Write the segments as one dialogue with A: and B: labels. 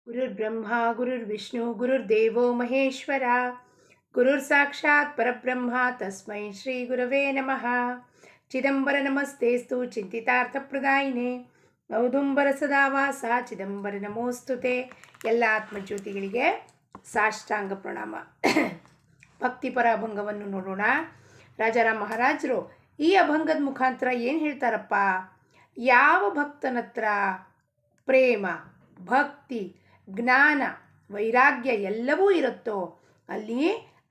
A: ಗುರುರ್ಬ್ರಹ್ಮ ಗುರುರ್ವಿಷ್ಣು ಗುರುರ್ದೇವೋ ಮಹೇಶ್ವರ ಗುರುರ್ ಸಾಕ್ಷಾತ್ ಪರಬ್ರಹ್ಮ ತಸ್ಮೈ ಶ್ರೀ ಗುರವೇ ನಮಃ. ಚಿದಂಬರ ನಮಸ್ತೇಸ್ತು ಚಿಂತಿತಾರ್ಥಪ್ರದಾಯಿನೇ ಔದುಂಬರ ಸದಾವಾಸ ಚಿದಂಬರ ನಮೋಸ್ತುತೆ. ಎಲ್ಲ ಆತ್ಮಜ್ಯೋತಿಗಳಿಗೆ ಸಾಷ್ಟಾಂಗ ಪ್ರಣಾಮ. ಭಕ್ತಿಪರ ಅಭಂಗವನ್ನು ನೋಡೋಣ. ರಾಜಾರಾಮ್ ಮಹಾರಾಜರು ಈ ಅಭಂಗದ ಮುಖಾಂತರ ಏನು ಹೇಳ್ತಾರಪ್ಪ? ಯಾವ ಭಕ್ತನತ್ರ ಪ್ರೇಮ, ಭಕ್ತಿ, ಜ್ಞಾನ, ವೈರಾಗ್ಯ ಎಲ್ಲವೂ ಇರುತ್ತೋ ಅಲ್ಲಿ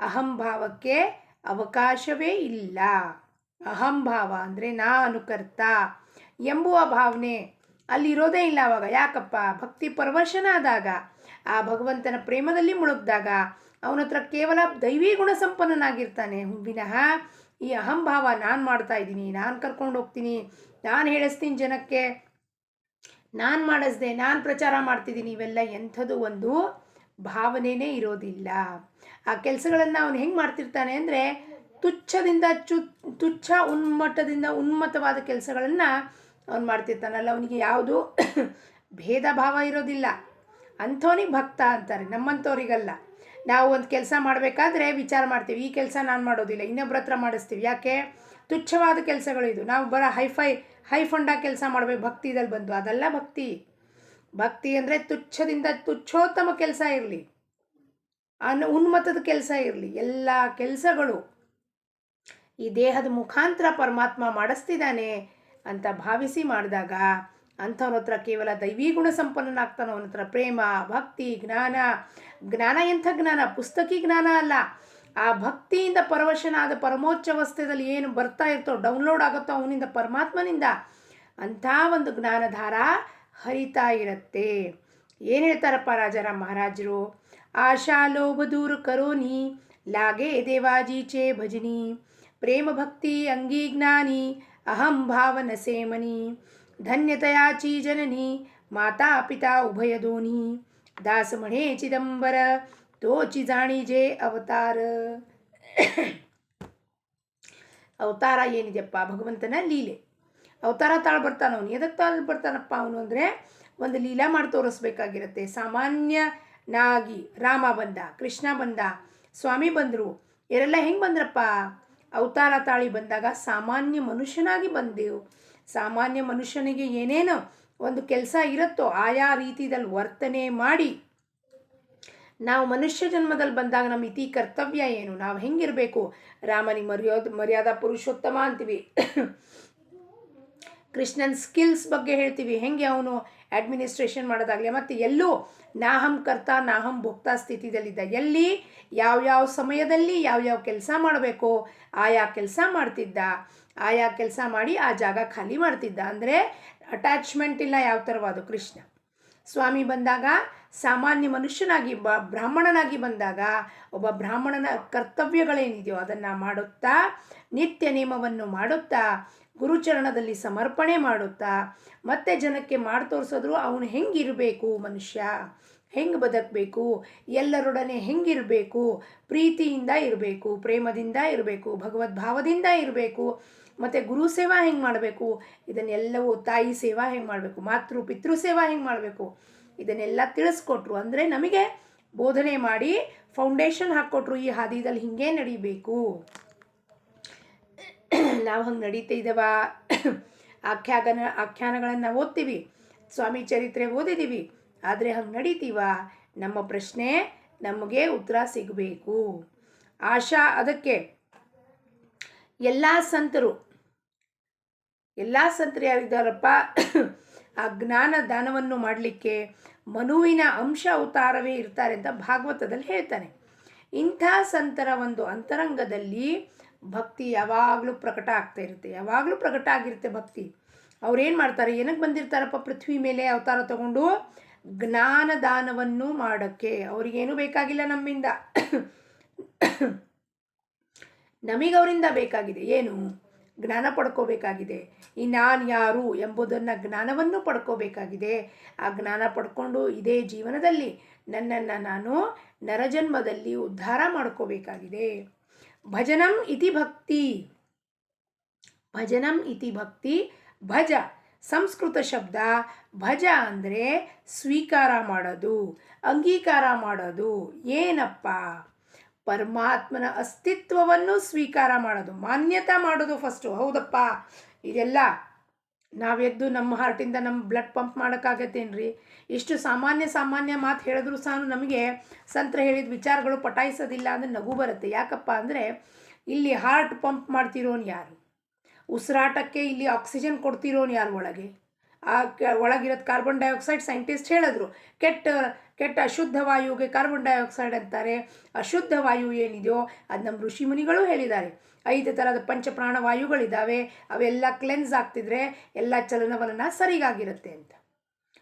A: ಅಹಂಭಾವಕ್ಕೆ ಅವಕಾಶವೇ ಇಲ್ಲ. ಅಹಂಭಾವ ಅಂದರೆ ನಾನು ಕರ್ತ ಎಂಬುವ ಭಾವನೆ ಅಲ್ಲಿರೋದೇ ಇಲ್ಲ. ಅವಾಗ ಯಾಕಪ್ಪ? ಭಕ್ತಿ ಪರವಶನಾದಾಗ, ಆ ಭಗವಂತನ ಪ್ರೇಮದಲ್ಲಿ ಮುಳುಗ್ದಾಗ ಅವನ ಹತ್ರ ಕೇವಲ ದೈವೀ ಗುಣ ಸಂಪನ್ನನಾಗಿರ್ತಾನೆ. ವಿನಃ ಈ ಅಹಂಭಾವ, ನಾನು ಮಾಡ್ತಾ ಇದ್ದೀನಿ, ನಾನು ಕರ್ಕೊಂಡು ಹೋಗ್ತೀನಿ, ನಾನು ಹೇಳಿಸ್ತೀನಿ ಜನಕ್ಕೆ, ನಾನು ಮಾಡಿಸ್ದೆ, ನಾನು ಪ್ರಚಾರ ಮಾಡ್ತಿದ್ದೀನಿ, ಇವೆಲ್ಲ ಎಂಥದ್ದು ಒಂದು ಭಾವನೆಯೇ ಇರೋದಿಲ್ಲ. ಆ ಕೆಲಸಗಳನ್ನು ಅವನು ಹೆಂಗೆ ಮಾಡ್ತಿರ್ತಾನೆ ಅಂದರೆ ತುಚ್ಛದಿಂದ ತುಚ್ಛ ಉನ್ಮಟ್ಟದಿಂದ ಉನ್ಮತ್ತವಾದ ಕೆಲಸಗಳನ್ನು ಅವನು ಮಾಡ್ತಿರ್ತಾನಲ್ಲ, ಅವನಿಗೆ ಯಾವುದು ಭೇದ ಭಾವ ಇರೋದಿಲ್ಲ. ಅಂಥವನಿಗೆ ಭಕ್ತ ಅಂತಾರೆ, ನಮ್ಮಂಥವ್ರಿಗಲ್ಲ. ನಾವು ಒಂದು ಕೆಲಸ ಮಾಡಬೇಕಾದ್ರೆ ವಿಚಾರ ಮಾಡ್ತೀವಿ, ಈ ಕೆಲಸ ನಾನು ಮಾಡೋದಿಲ್ಲ, ಇನ್ನೊಬ್ಬರ ಹತ್ರ ಮಾಡಿಸ್ತೀವಿ. ಯಾಕೆ? ತುಚ್ಛವಾದ ಕೆಲಸಗಳು ಇದು. ನಾವು ಹೈ ಫಂಡ ಕೆಲಸ ಮಾಡಬೇಕು ಭಕ್ತಿದಲ್ಲಿ ಬಂದು, ಅದೆಲ್ಲ ಭಕ್ತಿ. ಭಕ್ತಿ ಅಂದರೆ ತುಚ್ಛದಿಂದ ತುಚ್ಛೋತ್ತಮ ಕೆಲಸ ಇರಲಿ, ಉನ್ಮತ್ತದ ಕೆಲಸ ಇರಲಿ, ಎಲ್ಲ ಕೆಲಸಗಳು ಈ ದೇಹದ ಮುಖಾಂತರ ಪರಮಾತ್ಮ ಮಾಡಿಸ್ತಿದ್ದಾನೆ ಅಂತ ಭಾವಿಸಿ ಮಾಡಿದಾಗ ಅಂಥವ್ರ ಹತ್ರ ಕೇವಲ ದೈವೀ ಗುಣ ಸಂಪನ್ನನಾಗ್ತಾನೆ. ಅವನ ಹತ್ರ ಪ್ರೇಮ, ಭಕ್ತಿ, ಜ್ಞಾನ ಎಂಥ ಜ್ಞಾನ? ಪುಸ್ತಕಿ ಜ್ಞಾನ ಅಲ್ಲ. ಆ ಭಕ್ತಿಯಿಂದ ಪರವಶನಾದ ಪರಮೋಚ್ಚವಸ್ಥೆಯಲ್ಲಿ ಏನು ಬರ್ತಾ ಇರ್ತೋ, ಡೌನ್ಲೋಡ್ ಆಗುತ್ತೋ ಅವನಿಂದ, ಪರಮಾತ್ಮನಿಂದ, ಅಂಥ ಒಂದು ಜ್ಞಾನಧಾರ ಹರಿತಾ ಇರುತ್ತೆ. ಏನು ಹೇಳ್ತಾರಪ್ಪ ರಾಜಾರಾಮ್ ಮಹಾರಾಜರು? ಆಶಾ ಲೋಭ ದೂರ ಕರೋನಿ ಲಾಗೆ ದೇವಾಜೀಚೆ ಭಜನಿ ಪ್ರೇಮ ಭಕ್ತಿ ಅಂಗೀ ಜ್ಞಾನಿ ಅಹಂ ಭಾವನ ಸೇಮನಿ ಧನ್ಯತಯಾಚಿ ಜನನಿ ಮಾತಾ ಪಿತಾ ಉಭಯದೋನಿ ದಾಸ ಮಣೆ ಚಿದಂಬರ ತೋಚಿ ಜಾಣಿಜೆ ಅವತಾರ. ಅವತಾರ ಏನಿದೆಯಪ್ಪ? ಭಗವಂತನ ಲೀಲೆ. ಅವತಾರ ತಾಳು ಬರ್ತಾನ ಅವನು. ಎದಕ್ಕೆ ತಾಳು ಬರ್ತಾನಪ್ಪ ಅವನು ಅಂದರೆ ಒಂದು ಲೀಲಾ ಮಾಡಿ ತೋರಿಸ್ಬೇಕಾಗಿರುತ್ತೆ. ಸಾಮಾನ್ಯನಾಗಿ ರಾಮ ಬಂದ, ಕೃಷ್ಣ ಬಂದ, ಸ್ವಾಮಿ ಬಂದರು. ಇವರೆಲ್ಲ ಹೆಂಗೆ ಬಂದ್ರಪ್ಪ? ಅವತಾರ ತಾಳಿ ಬಂದಾಗ ಸಾಮಾನ್ಯ ಮನುಷ್ಯನಾಗಿ ಬಂದೆವು. ಸಾಮಾನ್ಯ ಮನುಷ್ಯನಿಗೆ ಏನೇನೋ ಒಂದು ಕೆಲಸ ಇರುತ್ತೋ ಆಯಾ ರೀತಿಯಲ್ಲಿ ವರ್ತನೆ ಮಾಡಿ, ನಾವು ಮನುಷ್ಯ ಜನ್ಮದಲ್ಲಿ ಬಂದಾಗ ನಮ್ಮ ಇತಿ ಕರ್ತವ್ಯ ಏನು, ನಾವು ಹೆಂಗಿರಬೇಕು? ರಾಮನಿಗೆ ಮರ್ಯಾದಾ ಪುರುಷೋತ್ತಮ ಅಂತೀವಿ. ಕೃಷ್ಣನ ಸ್ಕಿಲ್ಸ್ ಬಗ್ಗೆ ಹೇಳ್ತೀವಿ, ಹೆಂಗೆ ಅವನು ಅಡ್ಮಿನಿಸ್ಟ್ರೇಷನ್ ಮಾಡೋದಾಗಲಿ. ಮತ್ತು ಎಲ್ಲೂ ನಾಹಂ ಕರ್ತ ನಾಹಂ ಭೋಕ್ತಾ ಸ್ಥಿತಿದಲ್ಲಿದ್ದ. ಎಲ್ಲಿ ಯಾವ್ಯಾವ ಸಮಯದಲ್ಲಿ ಯಾವ್ಯಾವ ಕೆಲಸ ಮಾಡಬೇಕು ಆಯಾ ಕೆಲಸ ಮಾಡ್ತಿದ್ದ. ಆಯಾ ಕೆಲಸ ಮಾಡಿ ಆ ಜಾಗ ಖಾಲಿ ಮಾಡ್ತಿದ್ದ. ಅಂದರೆ ಅಟ್ಯಾಚ್ಮೆಂಟ್ ಇಲ್ಲ ಯಾವ ಥರವಾದ. ಕೃಷ್ಣ ಸ್ವಾಮಿ ಬಂದಾಗ ಸಾಮಾನ್ಯ ಮನುಷ್ಯನಾಗಿ ಬ್ರಾಹ್ಮಣನಾಗಿ ಬಂದಾಗ ಒಬ್ಬ ಬ್ರಾಹ್ಮಣನ ಕರ್ತವ್ಯಗಳೇನಿದೆಯೋ ಅದನ್ನು ಮಾಡುತ್ತಾ, ನಿತ್ಯ ನೇಮವನ್ನು ಮಾಡುತ್ತಾ, ಗುರುಚರಣದಲ್ಲಿ ಸಮರ್ಪಣೆ ಮಾಡುತ್ತಾ, ಮತ್ತೆ ಜನಕ್ಕೆ ಮಾಡಿ ತೋರಿಸಿದ್ರು ಅವನು ಹೆಂಗಿರಬೇಕು, ಮನುಷ್ಯ ಹೆಂಗೆ ಬದುಕಬೇಕು, ಎಲ್ಲರೊಡನೆ ಹೆಂಗಿರಬೇಕು, ಪ್ರೀತಿಯಿಂದ ಇರಬೇಕು, ಪ್ರೇಮದಿಂದ ಇರಬೇಕು, ಭಗವದ್ಭಾವದಿಂದ ಇರಬೇಕು, ಮತ್ತು ಗುರು ಸೇವಾ ಹೆಂಗೆ ಮಾಡಬೇಕು, ಇದನ್ನೆಲ್ಲವೂ ತಾಯಿ ಸೇವಾ ಹೆಂಗೆ ಮಾಡಬೇಕು, ಮಾತೃ ಪಿತೃ ಸೇವಾ ಹೆಂಗೆ ಮಾಡಬೇಕು, ಇದನ್ನೆಲ್ಲ ತಿಳಿಸ್ಕೊಟ್ರು. ಅಂದರೆ ನಮಗೆ ಬೋಧನೆ ಮಾಡಿ ಫೌಂಡೇಶನ್ ಹಾಕ್ಕೊಟ್ರು. ಈ ಹಾದಿದಲ್ಲಿ ಹಿಂಗೆ ನಡಿಬೇಕು, ನಾವು ಹಂಗೆ ನಡೀತಿದ್ದೇವ. ಆಖ್ಯಾನಗಳನ್ನು ಓದ್ತೀವಿ, ಸ್ವಾಮಿ ಚರಿತ್ರೆ ಓದಿದ್ದೀವಿ, ಆದರೆ ಹಂಗೆ ನಡೀತೀವ? ನಮ್ಮ ಪ್ರಶ್ನೆ ನಮಗೆ ಉತ್ತರ ಸಿಗಬೇಕು. ಆಶಾ ಅದಕ್ಕೆ ಎಲ್ಲ ಸಂತರು ಯಾರಿದ್ದಾರಪ್ಪ? ಆ ಜ್ಞಾನ ದಾನವನ್ನು ಮಾಡಲಿಕ್ಕೆ ಮನುವಿನ ಅಂಶ ಅವತಾರವೇ ಇರ್ತಾರೆ ಅಂತ ಭಾಗವತದಲ್ಲಿ ಹೇಳ್ತಾನೆ. ಇಂಥ ಸಂತರ ಒಂದು ಅಂತರಂಗದಲ್ಲಿ ಭಕ್ತಿ ಯಾವಾಗಲೂ ಪ್ರಕಟ ಆಗ್ತಾ ಇರುತ್ತೆ, ಯಾವಾಗಲೂ ಪ್ರಕಟ ಆಗಿರುತ್ತೆ ಭಕ್ತಿ. ಅವ್ರೇನು ಮಾಡ್ತಾರೆ? ಏನಕ್ಕೆ ಬಂದಿರ್ತಾರಪ್ಪ ಪೃಥ್ವಿ ಮೇಲೆ ಅವತಾರ ತಗೊಂಡು? ಜ್ಞಾನದಾನವನ್ನು ಮಾಡೋಕ್ಕೆ. ಅವ್ರಿಗೇನು ಬೇಕಾಗಿಲ್ಲ ನಮ್ಮಿಂದ. ನಮಗವರಿಂದ ಬೇಕಾಗಿದೆ ಏನು? ಜ್ಞಾನ ಪಡ್ಕೋಬೇಕಾಗಿದೆ. ಈ ನಾನು ಯಾರು ಎಂಬುದನ್ನು ಜ್ಞಾನವನ್ನು ಪಡ್ಕೋಬೇಕಾಗಿದೆ. ಆ ಜ್ಞಾನ ಪಡ್ಕೊಂಡು ಇದೇ ಜೀವನದಲ್ಲಿ ನನ್ನನ್ನು ನಾನು ನರಜನ್ಮದಲ್ಲಿ ಉದ್ಧಾರ ಮಾಡ್ಕೋಬೇಕಾಗಿದೆ. ಭಜನಂ ಇತಿ ಭಕ್ತಿ, ಭಜನಂ ಇತಿ ಭಕ್ತಿ. ಭಜ ಸಂಸ್ಕೃತ ಶಬ್ದ ಭಜ ಅಂದರೆ ಸ್ವೀಕಾರ ಮಾಡೋದು, ಅಂಗೀಕಾರ ಮಾಡೋದು. ಏನಪ್ಪ? ಪರಮಾತ್ಮನ ಅಸ್ತಿತ್ವವನ್ನು ಸ್ವೀಕಾರ ಮಾಡೋದು, ಮಾನ್ಯತೆ ಮಾಡೋದು ಫಸ್ಟು. ಹೌದಪ್ಪ, ಇದೆಲ್ಲ ನಾವೆದ್ದು ನಮ್ಮ ಹಾರ್ಟಿಂದ ನಮ್ಮ ಬ್ಲಡ್ ಪಂಪ್ ಮಾಡೋಕ್ಕಾಗತ್ತೇನ್ರಿ? ಇಷ್ಟು ಸಾಮಾನ್ಯ ಮಾತು ಹೇಳಿದ್ರು ಸಹ ನಮಗೆ ಸಂತರ ಹೇಳಿದ ವಿಚಾರಗಳು ಪಟಾಯಿಸೋದಿಲ್ಲ ಅಂದರೆ ನಗು ಬರುತ್ತೆ. ಯಾಕಪ್ಪ ಅಂದರೆ ಇಲ್ಲಿ ಹಾರ್ಟ್ ಪಂಪ್ ಮಾಡ್ತಿರೋನು ಯಾರು? ಉಸಿರಾಟಕ್ಕೆ ಇಲ್ಲಿ ಆಕ್ಸಿಜನ್ ಕೊಡ್ತಿರೋನು ಯಾರು? ಒಳಗಿರೋದು ಕಾರ್ಬನ್ ಡೈಆಕ್ಸೈಡ್. ಸೈಂಟಿಸ್ಟ್ ಹೇಳಿದ್ರು ಕೆಟ್ಟ ಅಶುದ್ಧ ವಾಯುಗೆ ಕಾರ್ಬನ್ ಡೈಆಕ್ಸೈಡ್ ಅಂತಾರೆ. ಅಶುದ್ಧ ವಾಯು ಏನಿದೆಯೋ ಅದು ನಮ್ಮ ಋಷಿ ಮುನಿಗಳು ಹೇಳಿದ್ದಾರೆ. 5 ಥರದ ಪಂಚಪ್ರಾಣ ವಾಯುಗಳಿದ್ದಾವೆ. ಅವೆಲ್ಲ ಕ್ಲೆನ್ಸ್ ಆಗ್ತಿದ್ರೆ ಎಲ್ಲ ಚಲನವಲನ ಸರಿಗಾಗಿರುತ್ತೆ ಅಂತ.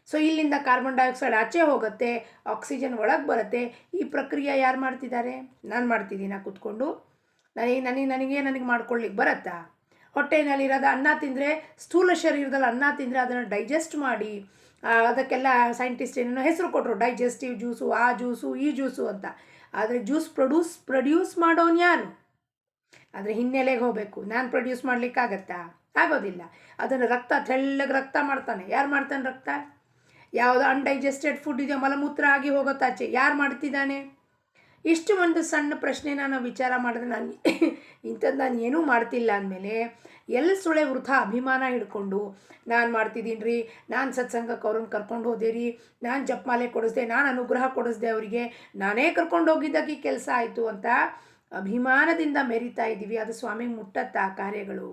A: ಸೊ ಇಲ್ಲಿಂದ ಕಾರ್ಬನ್ ಡೈಆಕ್ಸೈಡ್ ಆಚೆ ಹೋಗುತ್ತೆ, ಆಕ್ಸಿಜನ್ ಒಳಗೆ ಬರುತ್ತೆ. ಈ ಪ್ರಕ್ರಿಯೆ ಯಾರು ಮಾಡ್ತಿದ್ದಾರೆ? ನಾನು ಮಾಡ್ತಿದ್ದೀನ ಕೂತ್ಕೊಂಡು? ನನಗೆ ಮಾಡ್ಕೊಳ್ಳಿಕ್ಕೆ ಬರುತ್ತಾ? ಹೊಟ್ಟೆನಲ್ಲಿರೋದು ಅನ್ನ ತಿಂದರೆ, ಸ್ಥೂಲ ಶರೀರದಲ್ಲಿ ಅನ್ನ ತಿಂದರೆ ಅದನ್ನು ಡೈಜೆಸ್ಟ್ ಮಾಡಿ ಅದಕ್ಕೆಲ್ಲ ಸೈಂಟಿಸ್ಟ್ ಏನೇನೋ ಹೆಸರು ಕೊಟ್ಟರು, ಡೈಜೆಸ್ಟಿವ್ ಜ್ಯೂಸು, ಆ ಜ್ಯೂಸು, ಈ ಜ್ಯೂಸು ಅಂತ. ಆದರೆ ಜ್ಯೂಸ್ ಪ್ರೊಡ್ಯೂಸ್ ಮಾಡೋನು ಯಾರು? ಆದರೆ ಹಿನ್ನೆಲೆಗೆ ಹೋಗಬೇಕು. ನಾನು ಪ್ರೊಡ್ಯೂಸ್ ಮಾಡಲಿಕ್ಕಾಗತ್ತಾ? ಆಗೋದಿಲ್ಲ. ಅದನ್ನು ತೆಳ್ಳಗೆ ರಕ್ತ ಮಾಡ್ತಾನೆ. ಯಾರು ಮಾಡ್ತಾನೆ ರಕ್ತ? ಯಾವುದು ಅನ್ಡೈಜೆಸ್ಟೆಡ್ ಫುಡ್ ಇದೆಯೋ, ಮಲಮೂತ್ರ ಆಗಿ ಹೋಗೋತ್ತಾಚೆ, ಯಾರು ಮಾಡ್ತಿದ್ದಾನೆ? ಇಷ್ಟು ಒಂದು ಸಣ್ಣ ಪ್ರಶ್ನೆ ನಾನು ವಿಚಾರ ಮಾಡಿದ್ರೆ, ಇಂಥದ್ದು ನಾನು ಏನೂ ಮಾಡ್ತಿಲ್ಲ ಅಂದಮೇಲೆ ಎಲ್ಲಿ ಸುಳೆ ವೃಥ ಅಭಿಮಾನ ಹಿಡ್ಕೊಂಡು ನಾನು ಮಾಡ್ತಿದ್ದೀನಿ ರೀ, ನಾನು ಸತ್ಸಂಗಕ್ಕೆ ಅವ್ರನ್ನ ಕರ್ಕೊಂಡು ಹೋದೆ ರೀ, ನಾನು ಜಪಮಾಲೆ ಕೊಡಿಸ್ದೆ, ನಾನು ಅನುಗ್ರಹ ಕೊಡಿಸ್ದೆ ಅವರಿಗೆ, ನಾನೇ ಕರ್ಕೊಂಡು ಹೋಗಿದ್ದಾಗಿ ಕೆಲಸ ಆಯಿತು ಅಂತ ಅಭಿಮಾನದಿಂದ ಮೆರಿತಾ ಇದ್ದೀವಿ. ಅದು ಸ್ವಾಮಿಗೆ ಮುಟ್ಟತ್ತಾ ಕಾರ್ಯಗಳು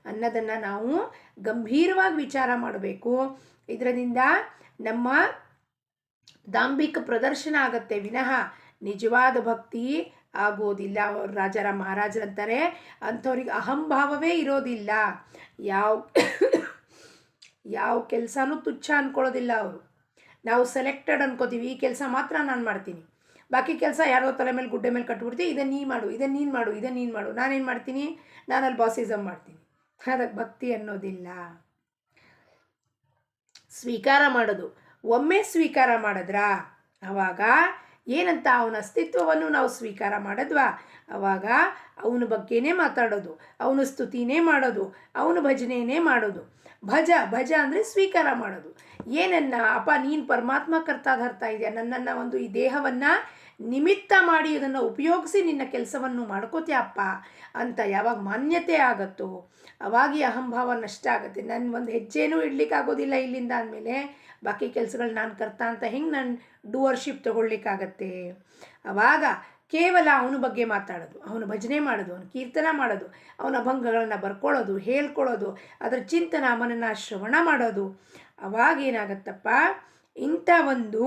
A: ಅನ್ನೋದನ್ನು ನಾವು ಗಂಭೀರವಾಗಿ ವಿಚಾರ ಮಾಡಬೇಕು. ಇದರಿಂದ ನಮ್ಮ ದಾಂಭಿಕ ಪ್ರದರ್ಶನ ಆಗತ್ತೆ ವಿನಃ ನಿಜವಾದ ಭಕ್ತಿ ಆಗೋದಿಲ್ಲ. ರಾಜಾರಾಮ್ ಮಹಾರಾಜರಂತಾರೆ, ಅಂಥವ್ರಿಗೆ ಅಹಂಭಾವವೇ ಇರೋದಿಲ್ಲ. ಯಾವ ಕೆಲಸನೂ ತುಚ್ಛ ಅಂದ್ಕೊಳ್ಳೋದಿಲ್ಲ ಅವರು. ನಾವು ಸೆಲೆಕ್ಟೆಡ್ ಅನ್ಕೋತೀವಿ, ಈ ಕೆಲಸ ಮಾತ್ರ ನಾನು ಮಾಡ್ತೀನಿ, ಬಾಕಿ ಕೆಲಸ ಯಾರೋ ತಲೆ ಮೇಲೆ ಗುಡ್ಡೆ ಮೇಲೆ ಕಟ್ಬಿಡ್ತೀವಿ, ಇದನ್ನು ನೀನು ಮಾಡು, ಇದನ್ನು ನೀನು ಮಾಡು. ನಾನೇನು ಮಾಡ್ತೀನಿ? ನಾನಲ್ಲಿ ಬಾಸಿಸಮ್ ಮಾಡ್ತೀನಿ. ಅದಕ್ಕೆ ಭಕ್ತಿ ಅನ್ನೋದಿಲ್ಲ. ಸ್ವೀಕಾರ ಮಾಡೋದು, ಒಮ್ಮೆ ಸ್ವೀಕಾರ ಮಾಡಿದ್ರಾ ಆವಾಗ ಏನಂತ ಅವನ ಅಸ್ತಿತ್ವವನ್ನು ನಾವು ಸ್ವೀಕಾರ ಮಾಡಿದ್ವಾ, ಆವಾಗ ಅವನ ಬಗ್ಗೆನೇ ಮಾತಾಡೋದು, ಅವನ ಸ್ತುತಿನೇ ಮಾಡೋದು, ಅವನ ಭಜನೆಯೇ ಮಾಡೋದು. ಭಜ ಅಂದರೆ ಸ್ವೀಕಾರ ಮಾಡೋದು. ಏನನ್ನ ಅಪ್ಪ ನೀನು ಪರಮಾತ್ಮ ಕರ್ತಾಧರ್ತಾ ಇದೆಯಾ, ನನ್ನನ್ನು ಒಂದು ಈ ದೇಹವನ್ನು ನಿಮಿತ್ತ ಮಾಡಿ ಅದನ್ನು ಉಪಯೋಗಿಸಿ ನಿನ್ನ ಕೆಲಸವನ್ನು ಮಾಡ್ಕೋತೀಯಪ್ಪ ಅಂತ ಯಾವಾಗ ಮಾನ್ಯತೆ ಆಗುತ್ತೋ ಅವಾಗ ಈ ಅಹಂಭಾವ ನಷ್ಟ ಆಗುತ್ತೆ. ನನ್ನ ಒಂದು ಹೆಜ್ಜೆನೂ ಇಡ್ಲಿಕ್ಕಾಗೋದಿಲ್ಲ ಇಲ್ಲಿಂದ ಅಂದಮೇಲೆ ಬಾಕಿ ಕೆಲಸಗಳು ನಾನು ಕರ್ತಾ ಅಂತ ಹೆಂಗೆ ನಾನು ಡೂವರ್ಶಿಪ್ ತೊಗೊಳ್ಲಿಕ್ಕಾಗತ್ತೆ? ಆವಾಗ ಕೇವಲ ಅವನ ಬಗ್ಗೆ ಮಾತಾಡೋದು, ಅವನ ಭಜನೆ ಮಾಡೋದು, ಅವನ ಕೀರ್ತನ ಮಾಡೋದು, ಅವನ ಅಭಂಗಗಳನ್ನು ಬರ್ಕೊಳ್ಳೋದು, ಹೇಳ್ಕೊಳ್ಳೋದು, ಅದರ ಚಿಂತನ ಮನನ ಶ್ರವಣ ಮಾಡೋದು. ಅವಾಗೇನಾಗತ್ತಪ್ಪ, ಇಂಥ ಒಂದು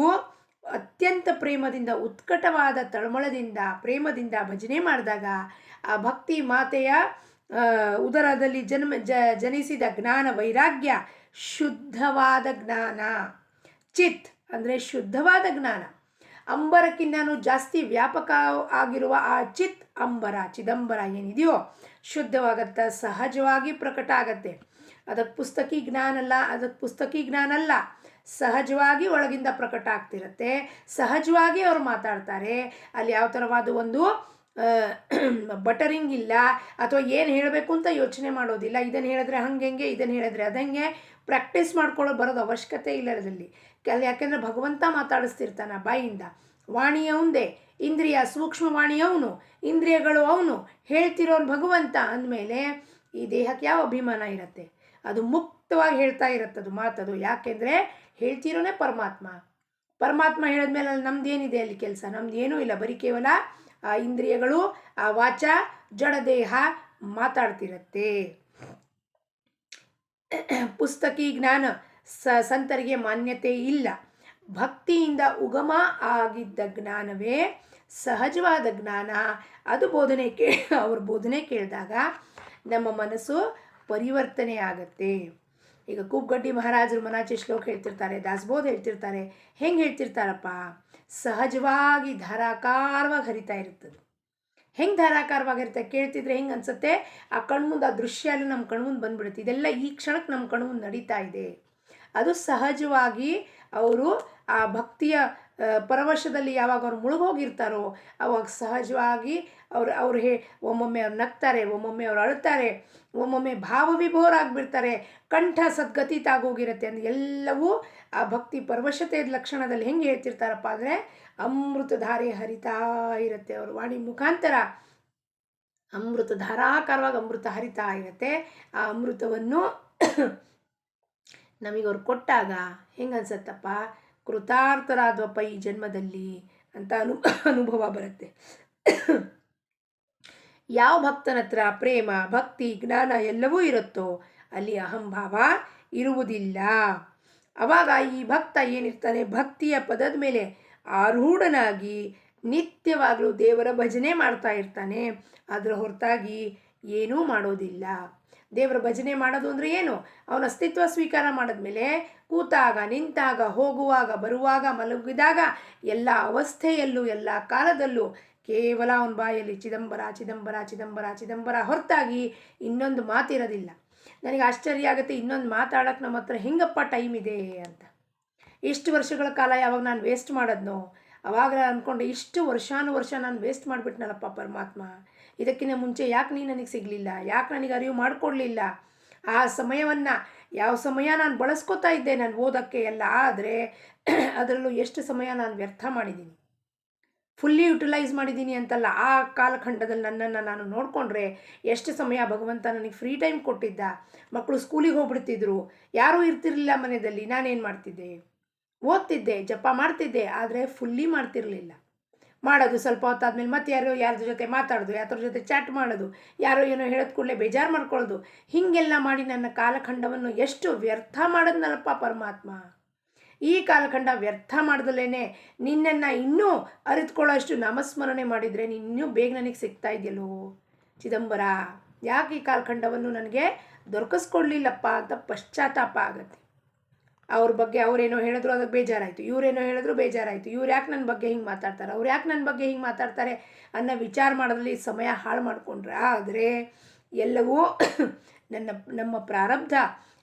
A: ಅತ್ಯಂತ ಪ್ರೇಮದಿಂದ, ಉತ್ಕಟವಾದ ತಳಮಳದಿಂದ, ಪ್ರೇಮದಿಂದ ಭಜನೆ ಮಾಡಿದಾಗ ಆ ಭಕ್ತಿ ಮಾತೆಯ ಉದರದಲ್ಲಿ ಜನಿಸಿದ ಜ್ಞಾನ ವೈರಾಗ್ಯ ಶುದ್ಧವಾದ ಜ್ಞಾನ. ಚಿತ್ ಅಂದರೆ ಶುದ್ಧವಾದ ಜ್ಞಾನ. ಅಂಬರಕ್ಕಿಂತನೂ ಜಾಸ್ತಿ ವ್ಯಾಪಕ ಆಗಿರುವ ಆ ಚಿದಂಬರ ಏನಿದೆಯೋ ಶುದ್ಧವಾಗತ್ತೆ, ಸಹಜವಾಗಿ ಪ್ರಕಟ ಆಗತ್ತೆ. ಅದಕ್ಕೆ ಪುಸ್ತಕಿ ಜ್ಞಾನ ಅಲ್ಲ, ಸಹಜವಾಗಿ ಒಳಗಿಂದ ಪ್ರಕಟ ಆಗ್ತಿರತ್ತೆ. ಸಹಜವಾಗಿ ಅವ್ರು ಮಾತಾಡ್ತಾರೆ. ಅಲ್ಲಿ ಯಾವ ಥರವಾದ ಒಂದು ಬಟರಿಂಗ್ ಇಲ್ಲ, ಅಥವಾ ಏನು ಹೇಳಬೇಕು ಅಂತ ಯೋಚನೆ ಮಾಡೋದಿಲ್ಲ. ಇದನ್ನು ಹೇಳಿದ್ರೆ ಹಂಗೆ, ಇದನ್ನು ಹೇಳಿದ್ರೆ ಅದಂಗೆ ಪ್ರಾಕ್ಟೀಸ್ ಮಾಡ್ಕೊಳ್ಳೋ ಬರೋದು ಅವಶ್ಯಕತೆ ಇಲ್ಲ ಅದರಲ್ಲಿ. ಯಾಕೆಂದರೆ ಭಗವಂತ ಮಾತಾಡಿಸ್ತಿರ್ತಾನೆ ಬಾಯಿಯಿಂದ. ವಾಣಿ ಅವಂದೇ, ಇಂದ್ರಿಯ ಸೂಕ್ಷ್ಮ ವಾಣಿ ಅವನು, ಇಂದ್ರಿಯಗಳು ಅವನು, ಹೇಳ್ತಿರೋನು ಭಗವಂತ ಅಂದಮೇಲೆ ಈ ದೇಹಕ್ಕೆ ಯಾವ ಅಭಿಮಾನ ಇರುತ್ತೆ? ಅದು ಮುಕ್ತವಾಗಿ ಹೇಳ್ತಾ ಇರುತ್ತದು ಮಾತದು. ಯಾಕೆಂದರೆ ಹೇಳ್ತಿರೋನೇ ಪರಮಾತ್ಮ ಹೇಳಿದ್ಮೇಲೆ ಅಲ್ಲಿ ನಮ್ದೇನಿದೆ ಅಲ್ಲಿ ಕೆಲಸ? ನಮ್ದು ಏನೂ ಇಲ್ಲ. ಬರೀ ಕೇವಲ ಆ ಇಂದ್ರಿಯಗಳು, ಆ ವಾಚ, ಜಡದೇಹ ಮಾತಾಡ್ತಿರತ್ತೆ. ಪುಸ್ತಕಿ ಜ್ಞಾನ ಸಂತರಿಗೆ ಮಾನ್ಯತೆ ಇಲ್ಲ. ಭಕ್ತಿಯಿಂದ ಉಗಮ ಆಗಿದ್ದ ಜ್ಞಾನವೇ ಸಹಜವಾದ ಜ್ಞಾನ. ಅದು ಅವ್ರ ಬೋಧನೆ ಕೇಳಿದಾಗ ನಮ್ಮ ಮನಸ್ಸು ಪರಿವರ್ತನೆ ಆಗತ್ತೆ. ಈಗ ಕೂಪ್ಗಡ್ಡಿ ಮಹಾರಾಜರು ಮನಾಚೆ ಶ್ಲೋಕ ಹೇಳ್ತಿರ್ತಾರೆ, ದಾಸಬೋಧ ಹೇಳ್ತಿರ್ತಾರೆ. ಹೆಂಗೆ ಹೇಳ್ತಿರ್ತಾರಪ್ಪ? ಸಹಜವಾಗಿ ಧಾರಾಕಾರವಾಗಿ ಹರಿತಾ ಇರ್ತದೆ. ಹೆಂಗೆ ಧಾರಾಕಾರವಾಗಿ ಹರಿತಾ ಕೇಳ್ತಿದ್ರೆ ಹೆಂಗೆ ಅನ್ಸುತ್ತೆ? ಆ ಕಣ್ಮುಂದೆ ಆ ದೃಶ್ಯ ಎಲ್ಲ ನಮ್ಮ ಕಣ್ಮುಂದೆ ಬಂದ್ಬಿಡುತ್ತೆ. ಇದೆಲ್ಲ ಈ ಕ್ಷಣಕ್ಕೆ ನಮ್ಮ ಕಣ್ಮುಂದೆ ನಡೀತಾ ಇದೆ. ಅದು ಸಹಜವಾಗಿ ಅವರು ಆ ಭಕ್ತಿಯ ಪರವಶದಲ್ಲಿ ಯಾವಾಗ ಅವ್ರು ಮುಳುಗೋಗಿರ್ತಾರೋ ಅವಾಗ ಸಹಜವಾಗಿ ಅವ್ರು ಒಮ್ಮೊಮ್ಮೆ ಅವ್ರು ನಗ್ತಾರೆ, ಒಮ್ಮೊಮ್ಮೆ ಅವ್ರು ಅಳ್ತಾರೆ, ಒಮ್ಮೊಮ್ಮೆ ಭಾವವಿಭೋರಾಗ್ಬಿಡ್ತಾರೆ, ಕಂಠ ಸದ್ಗತಿ ತಾಗೋಗಿರುತ್ತೆ. ಅಂದ್ರೆ ಎಲ್ಲವೂ ಆ ಭಕ್ತಿ ಪರವಶತೆಯ ಲಕ್ಷಣದಲ್ಲಿ ಹೆಂಗೆ ಹೇಳ್ತಿರ್ತಾರಪ್ಪ ಅಂದರೆ ಅಮೃತಧಾರೆ ಹರಿತಾ ಇರುತ್ತೆ. ಅವ್ರ ವಾಣಿ ಮುಖಾಂತರ ಅಮೃತ ಧಾರಾಕಾರವಾಗಿ ಅಮೃತ ಹರಿತಾ ಇರುತ್ತೆ. ಆ ಅಮೃತವನ್ನು ನಮಗವ್ರು ಕೊಟ್ಟಾಗ ಹೆಂಗೆ ಅನ್ಸತ್ತಪ್ಪ, ಕೃತಾರ್ಥರಾದ್ವಪ್ಪ ಈ ಜನ್ಮದಲ್ಲಿ ಅಂತ ಅನುಭವ ಬರುತ್ತೆ. ಯಾವ ಭಕ್ತನ ಹತ್ರ ಪ್ರೇಮ, ಭಕ್ತಿ, ಜ್ಞಾನ ಎಲ್ಲವೂ ಇರುತ್ತೋ ಅಲ್ಲಿ ಅಹಂಭಾವ ಇರುವುದಿಲ್ಲ. ಅವಾಗ ಈ ಭಕ್ತ ಏನಿರ್ತಾನೆ ಭಕ್ತಿಯ ಪದದ ಮೇಲೆ ಆರೂಢನಾಗಿ ನಿತ್ಯವಾಗಲೂ ದೇವರ ಭಜನೆ ಮಾಡ್ತಾ ಇರ್ತಾನೆ. ಅದರ ಹೊರತಾಗಿ ಏನೂ ಮಾಡೋದಿಲ್ಲ. ದೇವರ ಭಜನೆ ಮಾಡೋದು ಅಂದರೆ ಏನು? ಅವನ ಅಸ್ತಿತ್ವ ಸ್ವೀಕಾರ ಮಾಡಿದ್ಮೇಲೆ ಕೂತಾಗ, ನಿಂತಾಗ, ಹೋಗುವಾಗ, ಬರುವಾಗ, ಮಲಗಿದಾಗ ಎಲ್ಲ ಅವಸ್ಥೆಯಲ್ಲೂ ಎಲ್ಲ ಕಾಲದಲ್ಲೂ ಕೇವಲ ಅವನ ಬಾಯಲ್ಲಿ ಚಿದಂಬರ ಚಿದಂಬರ ಚಿದಂಬರ ಚಿದಂಬರ ಹೊರತಾಗಿ ಇನ್ನೊಂದು ಮಾತಿರೋದಿಲ್ಲ. ನನಗೆ ಆಶ್ಚರ್ಯ ಆಗುತ್ತೆ, ಇನ್ನೊಂದು ಮಾತಾಡೋಕ್ಕೆ ನಮ್ಮ ಹತ್ರ ಹೆಂಗಪ್ಪ ಟೈಮ್ ಇದೆ ಅಂತ. ಇಷ್ಟು ವರ್ಷಗಳ ಕಾಲ ಯಾವಾಗ ನಾನು ವೇಸ್ಟ್ ಮಾಡೋದ್ನೋ ಅವಾಗ ಅಂದ್ಕೊಂಡೆ, ಇಷ್ಟು ವರ್ಷಾನುವರ್ಷ ನಾನು ವೇಸ್ಟ್ ಮಾಡಿಬಿಟ್ನಲ್ಲಪ್ಪ ಪರಮಾತ್ಮ, ಇದಕ್ಕಿಂತ ಮುಂಚೆ ಯಾಕೆ ನೀನು ನನಗೆ ಸಿಗಲಿಲ್ಲ, ಯಾಕೆ ನನಗೆ ಅರಿವು ಮಾಡಿಕೊಡ್ಲಿಲ್ಲ? ಆ ಸಮಯವನ್ನು ಯಾವ ಸಮಯ ನಾನು ಬಳಸ್ಕೊತಾ ಇದ್ದೆ ನಾನು ಓದೋಕ್ಕೆ ಎಲ್ಲ, ಆದರೆ ಅದರಲ್ಲೂ ಎಷ್ಟು ಸಮಯ ನಾನು ವ್ಯರ್ಥ ಮಾಡಿದ್ದೀನಿ. ಫುಲ್ಲಿ ಯುಟಿಲೈಸ್ ಮಾಡಿದ್ದೀನಿ ಅಂತಲ್ಲ, ಆ ಕಾಲಖಂಡದಲ್ಲಿ ನನ್ನನ್ನು ನಾನು ನೋಡಿಕೊಂಡ್ರೆ ಎಷ್ಟು ಸಮಯ ಭಗವಂತ ನನಗೆ ಫ್ರೀ ಟೈಮ್ ಕೊಟ್ಟಿದ್ದ. ಮಕ್ಕಳು ಸ್ಕೂಲಿಗೆ ಹೋಗ್ಬಿಡ್ತಿದ್ರು, ಯಾರೂ ಇರ್ತಿರ್ಲಿಲ್ಲ ಮನೆಯಲ್ಲಿ, ನಾನೇನು ಮಾಡ್ತಿದ್ದೆ? ಓದ್ತಿದ್ದೆ, ಜಪ ಮಾಡ್ತಿದ್ದೆ, ಆದರೆ ಫುಲ್ಲಿ ಮಾಡ್ತಿರಲಿಲ್ಲ. ಮಾಡೋದು ಸ್ವಲ್ಪ ಹೊತ್ತಾದ್ಮೇಲೆ ಮತ್ತೆ ಯಾರ್ದ್ರ ಜೊತೆ ಮಾತಾಡೋದು, ಯಾರ ಜೊತೆ ಚಾಟ್ ಮಾಡೋದು, ಯಾರೋ ಏನೋ ಹೇಳೋದು ಕೂಡಲೇ ಬೇಜಾರು ಮಾಡ್ಕೊಳ್ಳೋದು, ಹೀಗೆಲ್ಲ ಮಾಡಿ ನನ್ನ ಕಾಲಖಂಡವನ್ನು ಎಷ್ಟು ವ್ಯರ್ಥ ಮಾಡೋದ್ನಲ್ಲಪ್ಪ ಪರಮಾತ್ಮ. ಈ ಕಾಲಖಂಡ ವ್ಯರ್ಥ ಮಾಡ್ದಲೇ ನಿನ್ನನ್ನು ಇನ್ನೂ ಅರಿತುಕೊಳ್ಳೋಷ್ಟು ನಾಮಸ್ಮರಣೆ ಮಾಡಿದರೆ ನೀನು ಇನ್ನೂ ಬೇಗ ನನಗೆ ಸಿಗ್ತಾ ಇದೆಯಲ್ಲೋ ಚಿದಂಬರ, ಯಾಕೆ ಈ ಕಾಲಖಂಡವನ್ನು ನನಗೆ ದೊರಕಿಸ್ಕೊಡ್ಲಿಲ್ಲಪ್ಪ ಅಂತ ಪಶ್ಚಾತ್ತಾಪ ಆಗುತ್ತೆ. ಅವ್ರ ಬಗ್ಗೆ ಅವರೇನೋ ಹೇಳಿದ್ರು ಅದಕ್ಕೆ ಬೇಜಾರಾಯಿತು, ಇವರೇನೋ ಹೇಳಿದ್ರು ಬೇಜಾರಾಯಿತು, ಇವ್ರು ಯಾಕೆ ನನ್ನ ಬಗ್ಗೆ ಹಿಂಗೆ ಮಾತಾಡ್ತಾರೆ, ಅವ್ರು ಯಾಕೆ ನನ್ನ ಬಗ್ಗೆ ಹಿಂಗೆ ಮಾತಾಡ್ತಾರೆ ಅನ್ನೋ ವಿಚಾರ ಮಾಡೋದ್ರಲ್ಲಿ ಸಮಯ ಹಾಳು ಮಾಡಿಕೊಂಡ್ರೆ, ಆದರೆ ಎಲ್ಲವೂ ನಮ್ಮ ಪ್ರಾರಬ್ಧ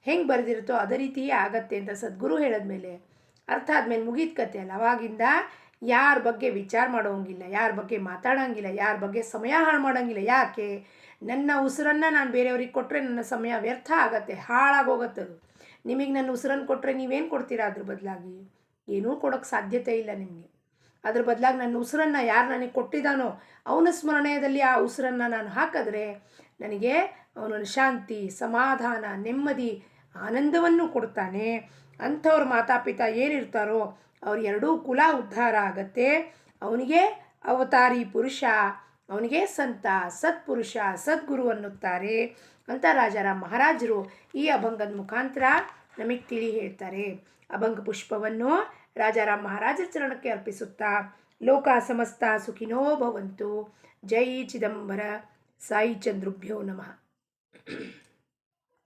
A: ಹೆಂಗೆ ಬರೆದಿರುತ್ತೋ ಅದೇ ರೀತಿಯೇ ಆಗತ್ತೆ ಅಂತ ಸದ್ಗುರು ಹೇಳಿದ್ಮೇಲೆ ಅರ್ಥ ಆದಮೇಲೆ ಮುಗೀತು ಕತೆ ಅಲ್ಲ. ಅವಾಗಿಂದ ಯಾರ ಬಗ್ಗೆ ವಿಚಾರ ಮಾಡೋಂಗಿಲ್ಲ, ಯಾರ ಬಗ್ಗೆ ಮಾತಾಡೋಂಗಿಲ್ಲ, ಯಾರ ಬಗ್ಗೆ ಸಮಯ ಹಾಳು ಮಾಡೋಂಗಿಲ್ಲ. ಯಾಕೆ? ನನ್ನ ಉಸಿರನ್ನು ನಾನು ಬೇರೆಯವ್ರಿಗೆ ಕೊಟ್ಟರೆ ನನ್ನ ಸಮಯ ವ್ಯರ್ಥ ಆಗತ್ತೆ, ಹಾಳಾಗೋಗತ್ತದು. ನಿಮಗೆ ನನ್ನ ಉಸಿರನ್ನು ಕೊಟ್ಟರೆ ನೀವೇನು ಕೊಡ್ತೀರಾ? ಅದ್ರ ಬದಲಾಗಿ ಏನೂ ಕೊಡೋಕ್ಕೆ ಸಾಧ್ಯತೆ ಇಲ್ಲ ನಿಮಗೆ. ಅದ್ರ ಬದಲಾಗಿ ನನ್ನ ಉಸಿರನ್ನು ಯಾರು ನನಗೆ ಕೊಟ್ಟಿದ್ದಾನೋ ಅವನ ಸ್ಮರಣೆಯಲ್ಲಿ ಆ ಉಸಿರನ್ನು ನಾನು ಹಾಕಿದ್ರೆ ನನಗೆ ಅವನ ಶಾಂತಿ, ಸಮಾಧಾನ, ನೆಮ್ಮದಿ, ಆನಂದವನ್ನು ಕೊಡ್ತಾನೆ. ಅಂಥವ್ರ ಮಾತಾಪಿತಾ ಏನಿರ್ತಾರೋ ಅವ್ರ ಎರಡೂ ಕುಲ ಉದ್ಧಾರ ಆಗತ್ತೆ. ಅವನಿಗೆ ಅವತಾರಿ ಪುರುಷ, ಅವನಿಗೆ ಸಂತ, ಸತ್ಪುರುಷ, ಸದ್ಗುರು ಅನ್ನುತ್ತಾರೆ ಅಂತ ರಾಜಾರಾಮ್ ಮಹಾರಾಜರು ಈ ಅಭಂಗದ ಮುಖಾಂತರ ನಮಗೆ ತಿಳಿ ಹೇಳ್ತಾರೆ. ಅಭಂಗ ಪುಷ್ಪವನ್ನು ರಾಜಾರಾಮ್ ಮಹಾರಾಜರ ಚರಣಕ್ಕೆ ಅರ್ಪಿಸುತ್ತಾ ಲೋಕ ಸಮಸ್ತ ಸುಖಿನೋ ಭವಂತು. ಜೈ ಚಿದಂಬರ. ಸಾಯಿ ಚಂದ್ರುಭ್ಯೋ ನಮಃ.